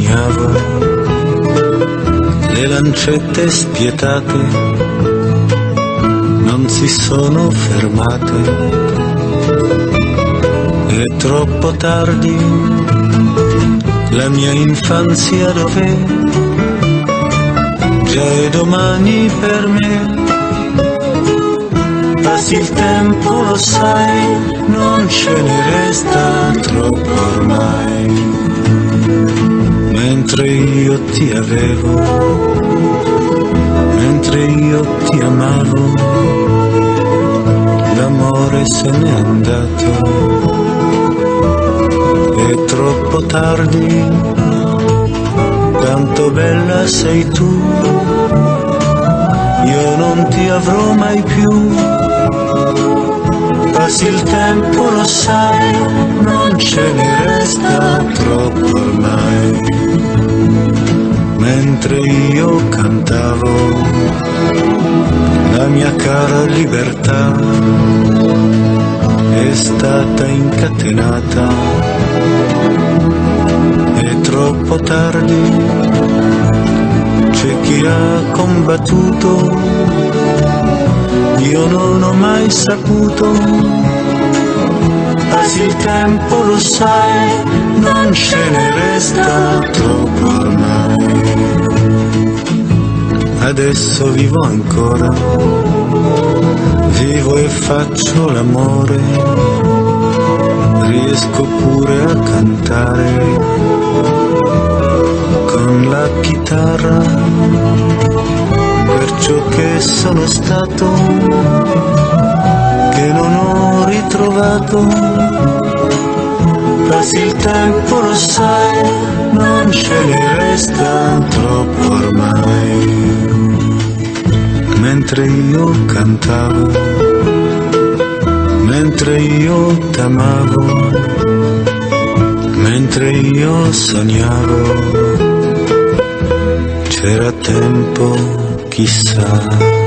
sognavo, le lancette spietate non si sono fermate, è troppo tardi, la mia infanzia dov'è? Già è domani per me. Passi il tempo, lo sai, non ce ne resta troppo ormai. Mentre io ti avevo, mentre io ti amavo, l'amore se n'è andato. È troppo tardi, tanto bella sei tu, io non ti avrò mai più. Passi il tempo, lo sai, non ce ne resta troppo ormai. Mentre io cantavo la mia cara libertà, è stata incatenata. È troppo tardi, c'è chi ha combattuto, io non ho mai saputo. Passi il tempo, lo sai, non ce ne resta troppo ormai. Adesso vivo ancora, vivo e faccio l'amore, riesco pure a cantare con la chitarra, per ciò che sono stato, che non ho ritrovato. Passi il tempo, lo sai, non ce ne resta troppo ormai. Mentre io cantavo, mentre io t'amavo, mentre io sognavo, c'era tempo, chissà.